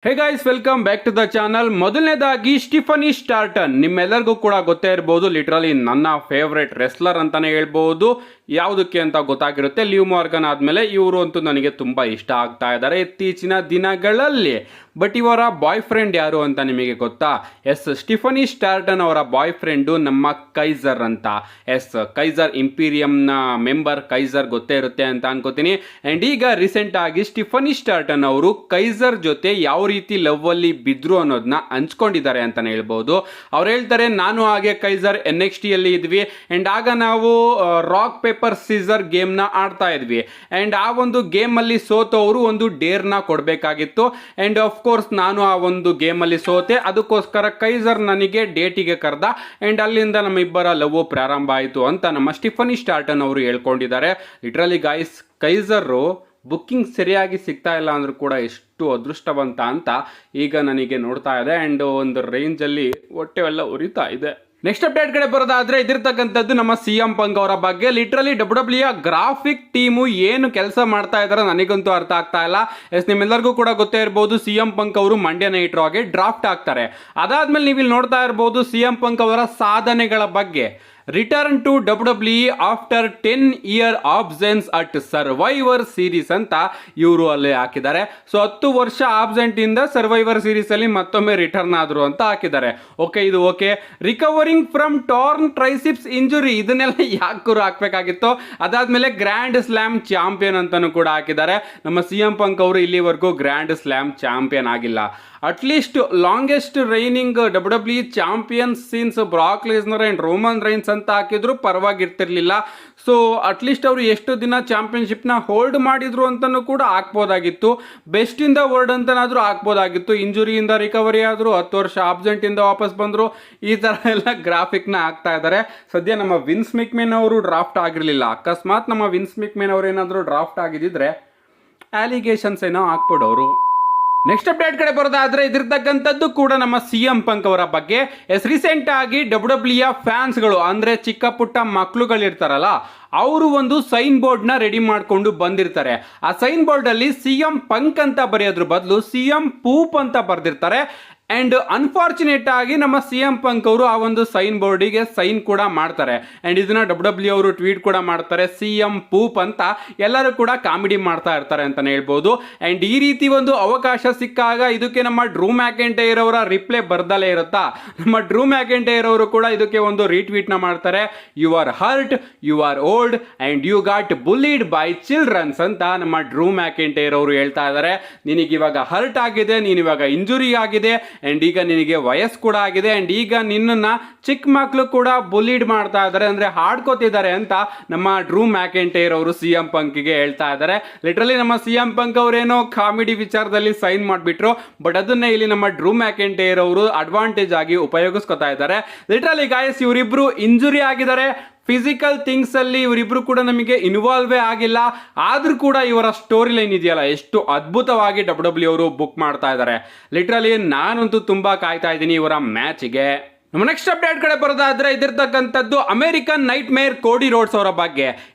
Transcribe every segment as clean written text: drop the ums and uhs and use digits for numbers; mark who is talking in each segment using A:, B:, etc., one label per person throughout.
A: Hey guys, welcome back to the channel. ಮೊದಲನೇದಾಗಿ ಸ್ಟಿಫನಿ ಸ್ಟಾರ್ಟನ್ ನಿಮ್ಮೆಲ್ಲರಿಗೂ ಕೂಡ ಗೊತ್ತೇ ಇರಬಹುದು. ಲಿಟ್ರಲಿ ನನ್ನ ಫೇವ್ರೆಟ್ ರೆಸ್ಲರ್ ಅಂತಾನೆ ಹೇಳ್ಬಹುದು. ಯಾವುದಕ್ಕೆ ಅಂತ ಗೊತ್ತಾಗಿರುತ್ತೆ. ಲಿವ್ ಮಾರ್ಗನ್ ಆದಮೇಲೆ ಇವರು ಅಂತೂ ನನಗೆ ತುಂಬ ಇಷ್ಟ ಆಗ್ತಾ ಇದ್ದಾರೆ ಇತ್ತೀಚಿನ ದಿನಗಳಲ್ಲಿ. ಬಟ್ ಇವರ ಬಾಯ್ ಫ್ರೆಂಡ್ ಯಾರು ಅಂತ ನಿಮಗೆ ಗೊತ್ತಾ? ಸ್ಟಿಫನಿ ಸ್ಟಾರ್ಟನ್ ಅವರ ಬಾಯ್ ಫ್ರೆಂಡು ನಮ್ಮ ಕೈಸರ್ ಅಂತ. ಕೈಸರ್ ಇಂಪೀರಿಯಂನ ಮೆಂಬರ್. ಕೈಸರ್ ಗೊತ್ತೇ ಇರುತ್ತೆ ಅಂತ ಅನ್ಕೋತೀನಿ. ಆ್ಯಂಡ್ ಈಗ ರೀಸೆಂಟ್ ಆಗಿ ಸ್ಟಿಫನಿ ಸ್ಟಾರ್ಟನ್ ಅವರು ಕೈಸರ್ ಜೊತೆ ಯಾವ ರೀತಿ ಲವ್ ಅಲ್ಲಿ ಬಿದ್ರು ಅನ್ನೋದನ್ನ ಹಂಚ್ಕೊಂಡಿದ್ದಾರೆ ಅಂತಾನೆ ಹೇಳ್ಬಹುದು. ಅವ್ರು ಹೇಳ್ತಾರೆ, ನಾನು ಹಾಗೆ ಕೈಸರ್ NXT ಅಲ್ಲಿ ಇದ್ವಿ ಅಂಡ್ ಆಗ ನಾವು ರಾಕ್ ಪೇಪರ್ ಸೀಸರ್ ಗೇಮ್ ನ ಆಡ್ತಾ ಇದ್ವಿ. ಅಂಡ್ ಆ ಒಂದು ಗೇಮ್ ಅಲ್ಲಿ ಸೋತವರು ಒಂದು ಡೇರ್ ನ ಕೊಡಬೇಕಾಗಿತ್ತು. ಅಂಡ್ ಆಫ್ ಕೋರ್ಸ್ ನಾನು ಆ ಒಂದು ಗೇಮ್ ಅಲ್ಲಿ ಸೋತೆ. ಅದಕ್ಕೋಸ್ಕರ ಕೈಸರ್ ನನಗೆ ಡೇಟಿಗೆ ಕರೆದ ಅಂಡ್ ಅಲ್ಲಿಂದ ನಮ್ಮಿಬ್ಬರ ಲವ್ ಪ್ರಾರಂಭ ಆಯಿತು ಅಂತ ನಮ್ಮ ಸ್ಟಿಫನಿ ಸ್ಟಾರ್ಟನ್ ಅವರು ಹೇಳ್ಕೊಂಡಿದ್ದಾರೆ. ಲಿಟ್ರಲಿ ಗಾಯ್ಸ್, ಕೈಸರು ಬುಕ್ಕಿಂಗ್ ಸರಿಯಾಗಿ ಸಿಗ್ತಾ ಇಲ್ಲ ಅಂದ್ರೂ ಕೂಡ ಎಷ್ಟು ಅದೃಷ್ಟವಂತ ಅಂತ ಈಗ ನನಗೆ ನೋಡ್ತಾ ಇದೆ. ಆ್ಯಂಡ್ ಒಂದು ರೇಂಜಲ್ಲಿ ಹೊಟ್ಟೆ ಎಲ್ಲ ಉರಿತಾ ಇದೆ. ನೆಕ್ಸ್ಟ್ ಅಪ್ಡೇಟ್ ಕಡೆ ಬರೋದಾದ್ರೆ ಇದಿರ್ತಕ್ಕಂಥದ್ದು ನಮ್ಮ CM ಪಂಕ್ ಅವರ ಬಗ್ಗೆ. ಲಿಟ್ರಲಿ WWE ಗ್ರಾಫಿಕ್ ಟೀಮು ಏನು ಕೆಲಸ ಮಾಡ್ತಾ ಇದ್ದಾರೆ ನನಗಂತೂ ಅರ್ಥ ಆಗ್ತಾ ಇಲ್ಲ. ನಿಮ್ಮೆಲ್ಲರಿಗೂ ಕೂಡ ಗೊತ್ತೇ ಇರಬಹುದು, CM ಪಂಕ್ ಅವರು ಮಂಡ್ಯ ನೈಟ್ ರಾಗೆ ಡ್ರಾಫ್ಟ್ ಆಗ್ತಾರೆ. ಅದಾದ್ಮೇಲೆ ನೀವು ಇಲ್ಲಿ ನೋಡ್ತಾ ಇರಬಹುದು CM ಪಂಕ್ ಅವರ ಸಾಧನೆಗಳ ಬಗ್ಗೆ. Return to WWE after 10 year absence at Survivor Series ಅಂತ ಇವರು ಅಲ್ಲಿ ಹಾಕಿದ್ದಾರೆ. ಸೊ 10 ವರ್ಷ ಆಬ್ಸೆಂಟ್ ಇಂದ ಸರ್ವೈವರ್ ಸೀರೀಸ್ ಅಲ್ಲಿ ಮತ್ತೊಮ್ಮೆ ರಿಟರ್ನ್ ಆದ್ರು ಅಂತ ಹಾಕಿದ್ದಾರೆ. ಓಕೆ, ಇದು okay. Recovering from torn triceps injury, ಇದನ್ನೆಲ್ಲ ಯಾಕೂರು ಹಾಕ್ಬೇಕಾಗಿತ್ತು. ಅದಾದ್ಮೇಲೆ ಗ್ರ್ಯಾಂಡ್ ಸ್ಲಾಮ್ ಚಾಂಪಿಯನ್ ಅಂತಾನು ಕೂಡ ಹಾಕಿದ್ದಾರೆ. ನಮ್ಮ CM ಪಂಕ್ ಅವರು ಇಲ್ಲಿವರೆಗೂ ಗ್ರ್ಯಾಂಡ್ ಸ್ಲಾಮ್ ಚಾಂಪಿಯನ್ ಆಗಿಲ್ಲ. At least longest reigning WWE champion since Brock Lesnar and Roman Reigns ಅಂತ ಹಾಕಿದ್ರು ಪರವಾಗಿರ್ತಿರ್ಲಿಲ್ಲ. ಸೊ ಅಟ್ಲೀಸ್ಟ್ ಅವರು ಎಷ್ಟು ದಿನ ಚಾಂಪಿಯನ್ಶಿಪ್ನ ಹೋಲ್ಡ್ ಮಾಡಿದ್ರು ಅಂತಲೂ ಕೂಡ ಹಾಕ್ಬೋದಾಗಿತ್ತು. ಬೆಸ್ಟ್ ಇನ್ ದ ವರ್ಲ್ಡ್ ಅಂತನಾದರೂ ಹಾಕ್ಬೋದಾಗಿತ್ತು. ಇಂಜುರಿಯಿಂದ ರಿಕವರಿ ಆದರು, 10 ವರ್ಷ ಆಬ್ಸೆಂಟಿಂದ ವಾಪಸ್ ಬಂದರು. ಈ ಥರ ಎಲ್ಲ ಗ್ರಾಫಿಕ್ನ ಹಾಕ್ತಾ ಇದ್ದಾರೆ. ಸದ್ಯ ನಮ್ಮ ವಿನ್ಸ್ ಮಿಕ್ಮೆನ್ ಅವರು ಡ್ರಾಫ್ಟ್ ಆಗಿರಲಿಲ್ಲ. ಅಕಸ್ಮಾತ್ ನಮ್ಮ ವಿನ್ಸ್ ಮಿಕ್ಮೆನ್ ಅವರು ಏನಾದರೂ ಡ್ರಾಫ್ಟ್ ಆಗಿದ್ದಿದ್ರೆ ಅಲಿಗೇಷನ್ಸ್ ಏನೋ ಹಾಕ್ಬಿಡೋರು. ನೆಕ್ಸ್ಟ್ ಅಪ್ಡೇಟ್ ಕಡೆ ಬರೋದಾದ್ರೆ ಇದಿರ್ತಕ್ಕಂಥದ್ದು ಕೂಡ ನಮ್ಮ CM ಪಂಕ್ ಅವರ ಬಗ್ಗೆ. ರೀಸೆಂಟ್ ಆಗಿ WWE ಫ್ಯಾನ್ಸ್ಗಳು ಅಂದ್ರೆ ಚಿಕ್ಕ ಪುಟ್ಟ ಮಕ್ಕಳುಗಳಿರ್ತಾರಲ್ಲ, ಅವರು ಒಂದು ಸೈನ್ ಬೋರ್ಡ್ನ ರೆಡಿ ಮಾಡಿಕೊಂಡು ಬಂದಿರ್ತಾರೆ. ಆ ಸೈನ್ ಬೋರ್ಡಲ್ಲಿ CM ಪಂಕ್ ಅಂತ ಬರೆಯೋದ್ರ ಬದಲು CM ಪೂಪ್ ಅಂತ ಬರೆದಿರ್ತಾರೆ. ಆ್ಯಂಡ್ ಅನ್ಫಾರ್ಚುನೇಟ್ ಆಗಿ ನಮ್ಮ CM ಪಂಕ್ ಅವರು ಆ ಒಂದು ಸೈನ್ ಬೋರ್ಡಿಗೆ ಸೈನ್ ಕೂಡ ಮಾಡ್ತಾರೆ. ಆ್ಯಂಡ್ ಇದನ್ನ WWE ಅವರು ಟ್ವೀಟ್ ಕೂಡ ಮಾಡ್ತಾರೆ, CM ಪೂಪ್ ಅಂತ. ಎಲ್ಲರೂ ಕೂಡ ಕಾಮಿಡಿ ಮಾಡ್ತಾ ಇರ್ತಾರೆ ಅಂತಲೇ ಹೇಳ್ಬೋದು. ಆ್ಯಂಡ್ ಈ ರೀತಿ ಒಂದು ಅವಕಾಶ ಸಿಕ್ಕಾಗ ಇದಕ್ಕೆ ನಮ್ಮ ಡ್ರೂ ಮ್ಯಾಕೆಂಟೈರ್ ಅವರ ರಿಪ್ಲೈ ಬರ್ದಲೇ ಇರುತ್ತಾ. ನಮ್ಮ ಡ್ರೂ ಮ್ಯಾಕೆಂಟೈರ್ ಅವರು ಕೂಡ ಇದಕ್ಕೆ ಒಂದು ರೀಟ್ವೀಟ್ನ ಮಾಡ್ತಾರೆ. You are hurt, you are old and you got bullied by childrens ಅಂತ ನಮ್ಮ ಡ್ರೂ ಮ್ಯಾಕೆಂಟೈರ್ ಅವರು ಹೇಳ್ತಾ ಇದ್ದಾರೆ. ನಿನಗಿವಾಗ ಹರ್ಟ್ ಆಗಿದೆ, ನೀನಿವಾಗ ಇಂಜುರಿ ಆಗಿದೆ ಅಂಡ್ ಈಗ ನಿನಗೆ ವಯಸ್ಸು ಕೂಡ ಆಗಿದೆ ಅಂಡ್ ಈಗ ನಿನ್ನನ್ನ ಚಿಕ್ಕ ಮಕ್ಕಳು ಕೂಡ ಬುಲಿಡ್ ಮಾಡ್ತಾ ಇದ್ದಾರೆ, ಅಂದ್ರೆ ಹಾಡ್ಕೋತಿದ್ದಾರೆ ಅಂತ ನಮ್ಮ ಡ್ರೂ ಮ್ಯಾಕೆಂಟೈರ್ ಅವರು CM ಪಂಕ್ಗೆ ಹೇಳ್ತಾ ಇದ್ದಾರೆ. ಲಿಟ್ರಲಿ ನಮ್ಮ CM ಪಂಕ್ ಅವರೇನೋ ಕಾಮಿಡಿ ವಿಚಾರದಲ್ಲಿ ಸೈನ್ ಮಾಡಿಬಿಟ್ರು, ಬಟ್ ಅದನ್ನೇ ಇಲ್ಲಿ ನಮ್ಮ ಡ್ರೂ ಮ್ಯಾಕೆಂಟೈರ್ ಅವರು ಅಡ್ವಾಂಟೇಜ್ ಆಗಿ ಉಪಯೋಗಿಸ್ಕೊತಾ ಇದ್ದಾರೆ. ಲಿಟ್ರಲಿ ಗಾಯ್ಸ್, ಇವರಿಬ್ರು ಇಂಜುರಿ ಆಗಿದ್ದಾರೆ. ಫಿಸಿಕಲ್ ಥಿಂಗ್ಸ್ ಅಲ್ಲಿ ಇವರಿಬ್ರು ಕೂಡ ನಮಗೆ ಇನ್ವಾಲ್ವೇ ಆಗಿಲ್ಲ. ಆದ್ರೂ ಕೂಡ ಇವರ ಸ್ಟೋರಿ ಲೈನ್ ಇದೆಯಲ್ಲ, ಎಷ್ಟು ಅದ್ಭುತವಾಗಿ WWE ಅವರು ಬುಕ್ ಮಾಡ್ತಾ ಇದ್ದಾರೆ. ಲಿಟ್ರಲಿ ನಾನಂತೂ ತುಂಬಾ ಕಾಯ್ತಾ ಇದ್ದೀನಿ ಇವರ ಮ್ಯಾಚ್ಗೆ. ನಮ್ಮ ನೆಕ್ಸ್ಟ್ ಅಪ್ಡೇಟ್ ಕಡೆ ಬರೋದಾದ್ರೆ ಇದಿರ್ತಕ್ಕಂಥದ್ದು ಅಮೆರಿಕನ್ ನೈಟ್ ಮೇರ್ ಕೋಡಿ ರೋಡ್ಸ್ ಅವರ ಬಗ್ಗೆ.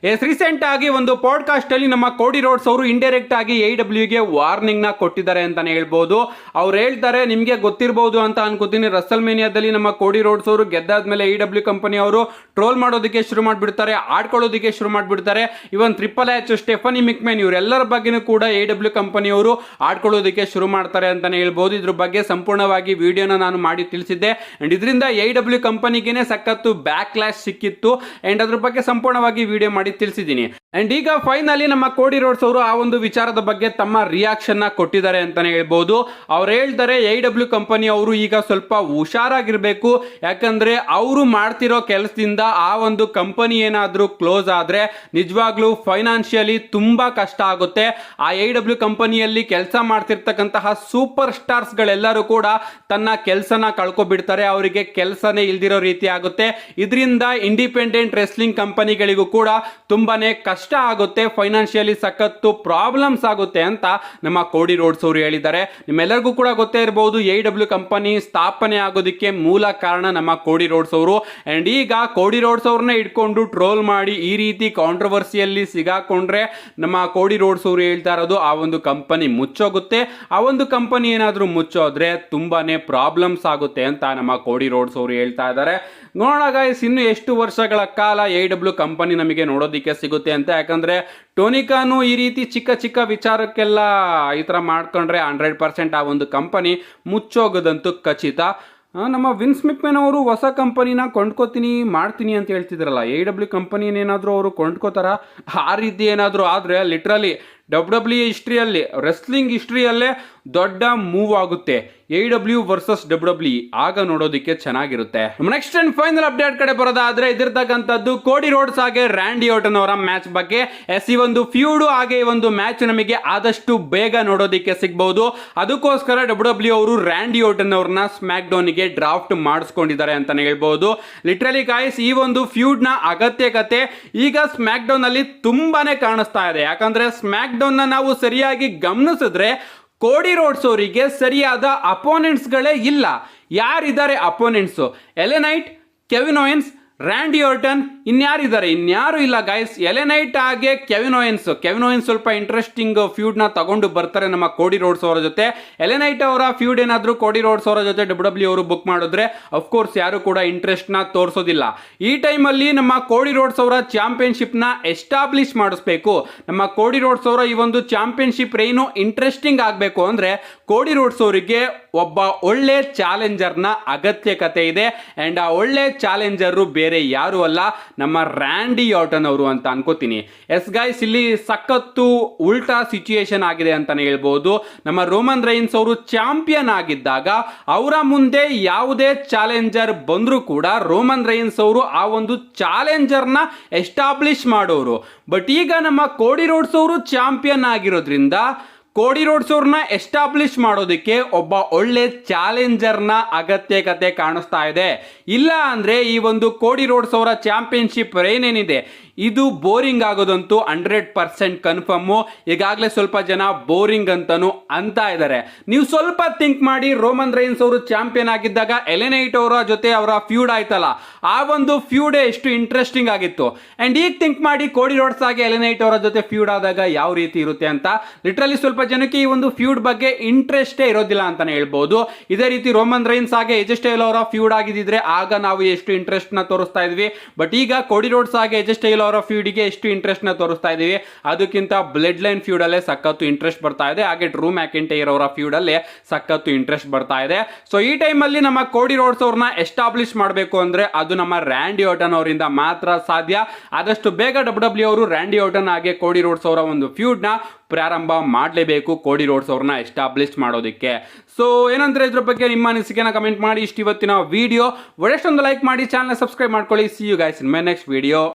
A: ರೀಸೆಂಟ್ ಆಗಿ ಒಂದು ಪಾಡ್ಕಾಸ್ಟ್ ಅಲ್ಲಿ ನಮ್ಮ ಕೋಡಿ ರೋಡ್ಸ್ ಅವರು ಇಂಡೈರೆಕ್ಟ್ ಆಗಿ AEWಗೆ ವಾರ್ನಿಂಗ್ ನ ಕೊಟ್ಟಿದ್ದಾರೆ ಅಂತಾನೆ ಹೇಳ್ಬೋದು. ಅವ್ರು ಹೇಳ್ತಾರೆ, ನಿಮಗೆ ಗೊತ್ತಿರಬಹುದು ಅಂತ ಅನ್ಕೋತೀನಿ, ರಸಲ್ಮೇನಿಯಾದಲ್ಲಿ ನಮ್ಮ ಕೋಡಿ ರೋಡ್ಸ್ ಅವರು ಗೆದ್ದಾದ್ಮೇಲೆ AEW ಕಂಪನಿ ಅವರು ಟ್ರೋಲ್ ಮಾಡೋದಕ್ಕೆ ಶುರು ಮಾಡಿಬಿಡ್ತಾರೆ, ಆಡ್ಕೊಳ್ಳೋದಕ್ಕೆ ಶುರು ಮಾಡಿಬಿಡ್ತಾರೆ. ಇವನ್ ಟ್ರಿಪಲ್ H, ಸ್ಟೆಫನಿ ಮಿಕ್ಮೆನ್ ಇವರೆಲ್ಲರ ಬಗ್ಗೆನೂ ಕೂಡ AEW ಕಂಪನಿಯವರು ಆಡ್ಕೊಳ್ಳೋದಕ್ಕೆ ಶುರು ಮಾಡ್ತಾರೆ ಅಂತಾನೆ ಹೇಳ್ಬೋದು. ಇದ್ರ ಬಗ್ಗೆ ಸಂಪೂರ್ಣವಾಗಿ ವಿಡಿಯೋನ ನಾನು ಮಾಡಿ ತಿಳಿಸಿದ್ದೆ. ಅಂಡ್ ಇದರಿಂದ AEW ಕಂಪನಿಗೆ ಸಖತ್ತು ಬ್ಯಾಕ್ಲಾಶ್ ಸಿಕ್ಕಿತ್ತು ಅಂಡ್ ಅದ್ರ ಬಗ್ಗೆ ಸಂಪೂರ್ಣವಾಗಿ ವಿಡಿಯೋ ಮಾಡಿ ತಿಳಿಸಿದ್ದೀನಿ. ಅಂಡ್ ಈಗ ಫೈನಲಿ ನಮ್ಮ ಕೋಡಿ ರೋಡ್ಸ್ ಅವರು ಆ ಒಂದು ವಿಚಾರದ ಬಗ್ಗೆ ತಮ್ಮ ರಿಯಾಕ್ಷನ್ ನ ಕೊಟ್ಟಿದ್ದಾರೆ ಅಂತಾನೆ ಹೇಳ್ಬೋದು. ಅವ್ರು ಹೇಳ್ತಾರೆ, AEW ಕಂಪನಿ ಅವರು ಈಗ ಸ್ವಲ್ಪ ಹುಷಾರಾಗಿರ್ಬೇಕು, ಯಾಕಂದ್ರೆ ಅವರು ಮಾಡ್ತಿರೋ ಕೆಲಸದಿಂದ ಆ ಒಂದು ಕಂಪನಿ ಏನಾದ್ರೂ ಕ್ಲೋಸ್ ಆದ್ರೆ ನಿಜವಾಗ್ಲೂ ಫೈನಾನ್ಷಿಯಲಿ ತುಂಬಾ ಕಷ್ಟ ಆಗುತ್ತೆ. ಆ AEW ಕಂಪನಿಯಲ್ಲಿ ಕೆಲಸ ಮಾಡ್ತಿರ್ತಕ್ಕಂತಹ ಸೂಪರ್ ಸ್ಟಾರ್ಸ್ ಗಳೆಲ್ಲರೂ ಕೂಡ ತನ್ನ ಕೆಲಸನ ಕಳ್ಕೊಬಿಡ್ತಾರೆ. ಅವರಿಗೆ ಕೆಲಸನೇ ಇಲ್ದಿರೋ ರೀತಿ ಆಗುತ್ತೆ. ಇದರಿಂದ ಇಂಡಿಪೆಂಡೆಂಟ್ ರೆಸ್ಲಿಂಗ್ ಕಂಪನಿಗಳಿಗೂ ಕೂಡ ತುಂಬಾನೇ ಕಷ್ಟ ಆಗುತ್ತೆ, ಫೈನಾನ್ಷಿಯಲಿ ಸಖತ್ತು ಪ್ರಾಬ್ಲಮ್ಸ್ ಆಗುತ್ತೆ ಅಂತ ನಮ್ಮ ಕೋಡಿ ರೋಡ್ಸ್ ಅವರು ಹೇಳಿದ್ದಾರೆ. ನಿಮ್ಮೆಲ್ಲರಿಗೂ ಕೂಡ ಗೊತ್ತೇ ಇರಬಹುದು AEW ಕಂಪನಿ ಸ್ಥಾಪನೆ ಆಗೋದಕ್ಕೆ ಮೂಲ ಕಾರಣ ನಮ್ಮ ಕೋಡಿ ರೋಡ್ಸ್ ಅವರು. ಅಂಡ್ ಈಗ ಕೋಡಿ ರೋಡ್ಸ್ ಅವ್ರನ್ನ ಇಟ್ಕೊಂಡು ಟ್ರೋಲ್ ಮಾಡಿ ಈ ರೀತಿ ಕಾಂಟ್ರವರ್ಸಿಯಲ್ಲಿ ಸಿಗಾಕೊಂಡ್ರೆ ನಮ್ಮ ಕೋಡಿ ರೋಡ್ಸ್ ಅವರು ಹೇಳ್ತಾ ಇರೋದು ಆ ಒಂದು ಕಂಪನಿ ಮುಚ್ಚೋಗುತ್ತೆ. ಆ ಒಂದು ಕಂಪನಿ ಏನಾದರೂ ಮುಚ್ಚೋದ್ರೆ ತುಂಬಾನೇ ಪ್ರಾಬ್ಲಮ್ಸ್ ಆಗುತ್ತೆ ಅಂತ ನಮ್ಮ ಕೋಡಿ ರೋಡ್ಸ್ ಅವರು ಹೇಳ್ತಾ ಇದ್ದಾರೆ. ನೋಡೋಣ ಗೈಸ್, ಇನ್ನು ಎಷ್ಟು ವರ್ಷಗಳ ಕಾಲ AEW ಕಂಪನಿ ನಮಗೆ ನೋಡೋದಕ್ಕೆ ಸಿಗುತ್ತೆ ಅಂತ. ಯಾಕಂದ್ರೆ ಟೋನಿ ಖಾನು ಈ ರೀತಿ ಚಿಕ್ಕ ಚಿಕ್ಕ ವಿಚಾರಕ್ಕೆಲ್ಲ ಈ ಥರ ಮಾಡ್ಕೊಂಡ್ರೆ 100% ಆ ಒಂದು ಕಂಪನಿ ಮುಚ್ಚೋಗೋದಂತೂ ಖಚಿತ. ನಮ್ಮ ವಿನ್ಸ್ ಮಿಕ್ಮೆನ್ ಅವರು ಹೊಸ ಕಂಪನಿನ ಕೊಂಡ್ಕೋತೀನಿ ಮಾಡ್ತೀನಿ ಅಂತ ಹೇಳ್ತಿದ್ರಲ್ಲ, AEW ಕಂಪನಿನೇನಾದರೂ ಅವರು ಕೊಂಡ್ಕೋತಾರ? ಆ ರೀತಿ ಏನಾದರೂ ಆದರೆ ಲಿಟ್ರಲಿ WWE ಹಿಸ್ಟ್ರಿಯಲ್ಲಿ, ರೆಸ್ಲಿಂಗ್ ಹಿಸ್ಟ್ರಿಯಲ್ಲೇ ದೊಡ್ಡ ಮೂವ್ ಆಗುತ್ತೆ AEW ವರ್ಸಸ್ WWE. ಆಗ ನೋಡೋದಕ್ಕೆ ಚೆನ್ನಾಗಿರುತ್ತೆ. ನೆಕ್ಸ್ಟ್ ಅಂಡ್ ಫೈನಲ್ ಅಪ್ಡೇಟ್ ಕಡೆ ಬರೋದಾದ್ರೆ ಇದಿರ್ತಕ್ಕಂಥದ್ದು ಕೋಡಿ ರೋಡ್ಸ್ ಹಾಗೆ ರ್ಯಾಂಡಿ ಆರ್ಟನ್ ಅವರ ಮ್ಯಾಚ್ ಬಗ್ಗೆ. ಈ ಒಂದು ಫ್ಯೂಡ್ ಹಾಗೆ ಈ ಒಂದು ಮ್ಯಾಚ್ ನಮಗೆ ಆದಷ್ಟು ಬೇಗ ನೋಡೋದಕ್ಕೆ ಸಿಗಬಹುದು. ಅದಕ್ಕೋಸ್ಕರ WWE ಅವರು ರ್ಯಾಂಡಿ ಆರ್ಟನ್ ಅವ್ರನ್ನ ಸ್ಮ್ಯಾಕ್ ಡೌನ್ ಗೆ ಡ್ರಾಫ್ಟ್ ಮಾಡಿಸ್ಕೊಂಡಿದ್ದಾರೆ ಅಂತಾನೆ ಹೇಳ್ಬಹುದು. ಲಿಟ್ರಲಿ ಗಾಯ್ಸ್, ಈ ಒಂದು ಫ್ಯೂಡ್ ನ ಅಗತ್ಯಕತೆ ಈಗ ಸ್ಮ್ಯಾಕ್ ಡೌನ್ ಅಲ್ಲಿ ತುಂಬಾನೇ ಕಾಣಿಸ್ತಾ ಇದೆ. ಯಾಕಂದ್ರೆ ಸ್ಮ್ಯಾಕ್ ಡೌನ್ ನಾವು ಸರಿಯಾಗಿ ಗಮನಿಸಿದ್ರೆ ಕೋಡಿ ರೋಡ್ಸ್ ಅವರಿಗೆ ಸರಿಯಾದ ಅಪೋನೆಂಟ್ಸ್ಗಳೇ ಇಲ್ಲ. ಯಾರಿದ್ದಾರೆ ಅಪೋನೆಂಟ್ಸ್? ಎಲೆ ನೈಟ್, ಕೆವಿನ್ ಓಯನ್ಸ್, ರ್ಯಾಂಡಿ ಆರ್ಟನ್, ಇನ್ಯಾರು ಇಲ್ಲ ಗೈಸ್. ಎಲೆ ನೈಟ್ ಹಾಗೆ ಕೆವಿನ್ ಓಯನ್ಸ್ ಸ್ವಲ್ಪ ಇಂಟ್ರೆಸ್ಟಿಂಗ್ ಫ್ಯೂಡ್ ನ ತಗೊಂಡು ಬರ್ತಾರೆ ನಮ್ಮ ಕೋಡಿ ರೋಡ್ಸ್ ಅವರ ಜೊತೆ. ಎಲೆ ನೈಟ್ ಅವರ ಫ್ಯೂಡ್ ಏನಾದರೂ ಕೋಡಿ ರೋಡ್ಸ್ ಅವರ ಜೊತೆ WWE ಅವರು ಬುಕ್ ಮಾಡಿದ್ರೆ ಅಫ್ಕೋರ್ಸ್ ಯಾರು ಕೂಡ ಇಂಟ್ರೆಸ್ಟ್ ನ ತೋರಿಸೋದಿಲ್ಲ. ಈ ಟೈಮಲ್ಲಿ ನಮ್ಮ ಕೋಡಿ ರೋಡ್ಸ್ ಅವರ ಚಾಂಪಿಯನ್ಶಿಪ್ ನ ಎಸ್ಟಾಬ್ಲಿಷ್ ಮಾಡಿಸ್ಬೇಕು. ನಮ್ಮ ಕೋಡಿ ರೋಡ್ಸ್ ಅವರ ಈ ಒಂದು ಚಾಂಪಿಯನ್ಶಿಪ್ ರೈನು ಇಂಟ್ರೆಸ್ಟಿಂಗ್ ಆಗಬೇಕು ಅಂದ್ರೆ ಕೋಡಿ ರೋಡ್ಸ್ ಅವರಿಗೆ ಒಬ್ಬ ಒಳ್ಳೆ ಚಾಲೆಂಜರ್ನ ಅಗತ್ಯಕತೆ ಇದೆ. ಅಂಡ್ ಆ ಒಳ್ಳೆ ಚಾಲೆಂಜರ್ ಬೇರೆ ಯಾರು ಅಲ್ಲ, ನಮ್ಮ ರ್ಯಾಂಡಿ ಆರ್ಟನ್ ಅವರು ಅಂತ ಅನ್ಕೋತೀನಿ. ಎಸ್ ಗೈಸ್, ಇಲ್ಲಿ ಸಖತ್ತು ಉಲ್ಟಾ ಸಿಚುಯೇಷನ್ ಆಗಿದೆ ಅಂತಾನೆ ಹೇಳ್ಬಹುದು. ನಮ್ಮ ರೋಮನ್ ರೈನ್ಸ್ ಅವರು ಚಾಂಪಿಯನ್ ಆಗಿದ್ದಾಗ ಅವರ ಮುಂದೆ ಯಾವುದೇ ಚಾಲೆಂಜರ್ ಬಂದರೂ ಕೂಡ ರೋಮನ್ ರೈನ್ಸ್ ಅವರು ಆ ಒಂದು ಚಾಲೆಂಜರ್ನ ಎಸ್ಟಾಬ್ಲಿಷ್ ಮಾಡೋರು. ಬಟ್ ಈಗ ನಮ್ಮ ಕೋಡಿ ರೋಡ್ಸ್ ಅವರು ಚಾಂಪಿಯನ್ ಆಗಿರೋದ್ರಿಂದ ಕೋಡಿ ರೋಡ್ಸ್ ಅವ್ರನ್ನ ಎಸ್ಟಾಬ್ಲಿಷ್ ಮಾಡೋದಕ್ಕೆ ಒಬ್ಬ ಒಳ್ಳೆ ಚಾಲೆಂಜರ್ನ ಅಗತ್ಯಕತೆ ಕಾಣಿಸ್ತಾ ಇದೆ. ಇಲ್ಲ ಅಂದ್ರೆ ಈ ಒಂದು ಕೋಡಿ ರೋಡ್ಸ್ ಅವರ ಚಾಂಪಿಯನ್ಶಿಪ್ ಏನೇನಿದೆ ಇದು ಬೋರಿಂಗ್ ಆಗೋದಂತೂ 100% ಕನ್ಫರ್ಮು. ಈಗಾಗಲೇ ಸ್ವಲ್ಪ ಜನ ಬೋರಿಂಗ್ ಅಂತಾನು ಅಂತ ಇದ್ದಾರೆ. ನೀವು ಸ್ವಲ್ಪ ಥಿಂಕ್ ಮಾಡಿ, ರೋಮನ್ ರೈನ್ಸ್ ಅವರು ಚಾಂಪಿಯನ್ ಆಗಿದ್ದಾಗ ಎಲೆ ನೈಟ್ ಅವರ ಜೊತೆ ಅವರ ಫ್ಯೂಡ್ ಆಯ್ತಲ್ಲ, ಆ ಒಂದು ಫ್ಯೂಡೇ ಎಷ್ಟು ಇಂಟ್ರೆಸ್ಟಿಂಗ್ ಆಗಿತ್ತು. ಅಂಡ್ ಈಗ ಥಿಂಕ್ ಮಾಡಿ ಕೋಡಿ ರೋಡ್ಸ್ ಆಗಿ ಎಲೆ ನೈಟ್ ಅವರ ಜೊತೆ ಫ್ಯೂಡ್ ಆದಾಗ ಯಾವ ರೀತಿ ಇರುತ್ತೆ ಅಂತ. ಲಿಟ್ರಲಿ ಸ್ವಲ್ಪ ಜನಕ್ಕೆ ಈ ಒಂದು ಫ್ಯೂಡ್ ಬಗ್ಗೆ ಇಂಟ್ರೆಸ್ಟೇ ಇರೋದಿಲ್ಲ ಅಂತಾನೆ ಹೇಳ್ಬಹುದು. ಇದೇ ರೀತಿ ರೋಮನ್ ರೈನ್ಸ್ ಆಗಿ ಎಜೆ ಸ್ಟೈಲ್ ಅವರ ಫ್ಯೂಡ್ ಆಗಿದ್ರೆ ಆಗ ನಾವು ಎಷ್ಟು ಇಂಟ್ರೆಸ್ಟ್ ನ ತೋರಿಸ್ತಾ ಇದ್ವಿ. ಬಟ್ ಈಗ ಕೋಡಿ ರೋಡ್ಸ್ ಆಗಿ ಎಜೆ ಸ್ಟೈಲ್ ಅವರ ಫ್ಯೂಡ್ಗೆ ಎಷ್ಟು ಇಂಟ್ರೆಸ್ಟ್ ನ ತೋರಿಸ್ತಾ ಇದೀವಿ. ಅದಕ್ಕಿಂತ ಬ್ಲಡ್ ಲೈನ್ ಫ್ಯೂಡ್ ಅಲ್ಲೇ ಸಖತ್ತು ಇಂಟ್ರೆಸ್ಟ್ ಬರ್ತಾ ಇದೆ. ಹಾಗೆ ಡ್ರೂ ಮ್ಯಾಕಿಂಟೈರ್ ಅವರ ಫ್ಯೂಡ್ ಅಲ್ಲೇ ಸಖತ್ತು ಇಂಟ್ರೆಸ್ಟ್ ಬರ್ತಾ ಇದೆ. ಸೊ ಈ ಟೈಮ್ ಅಲ್ಲಿ ನಮ್ಮ ಕೋಡಿ ರೋಡ್ಸ್ ಅವ್ರನ್ನ ಎಸ್ಟಾಬ್ಲಿಷ್ ಮಾಡಬೇಕು ಅಂದ್ರೆ ಅದು ನಮ್ಮ ರ್ಯಾಂಡಿ ಆರ್ಟನ್ ಅವರಿಂದ ಮಾತ್ರ ಸಾಧ್ಯ. ಆದಷ್ಟು ಬೇಗ WWE ಅವರು ರ್ಯಾಂಡಿ ಆರ್ಟನ್ ಹಾಗೆ ಕೋಡಿ ರೋಡ್ಸ್ ಅವರ ಒಂದು ಫ್ಯೂಡ್ ನ ಪ್ರಾರಂಭ ಮಾಡಲೇಬೇಕು ಕೋಡಿ ರೋಡ್ಸ್ ಅವ್ರನ್ನ ಎಸ್ಟಾಬ್ಲಿಷ್ ಮಾಡೋದಕ್ಕೆ. ಸೊ ಏನಂದ್ರೆ ಇದ್ರ ಬಗ್ಗೆ ನಿಮ್ಮ ಅನಿಸಿಕೆನ ಕಮೆಂಟ್ ಮಾಡಿ. ಇವತ್ತಿನ ವಿಡಿಯೋ ಒಳ್ಳೆಷ್ಟೊಂದು ಲೈಕ್ ಮಾಡಿ, ಚಾನಲ್ ಸಬ್ಸ್ಕ್ರೈಬ್ ಮಾಡ್ಕೊಳ್ಳಿ. See you guys in my next video.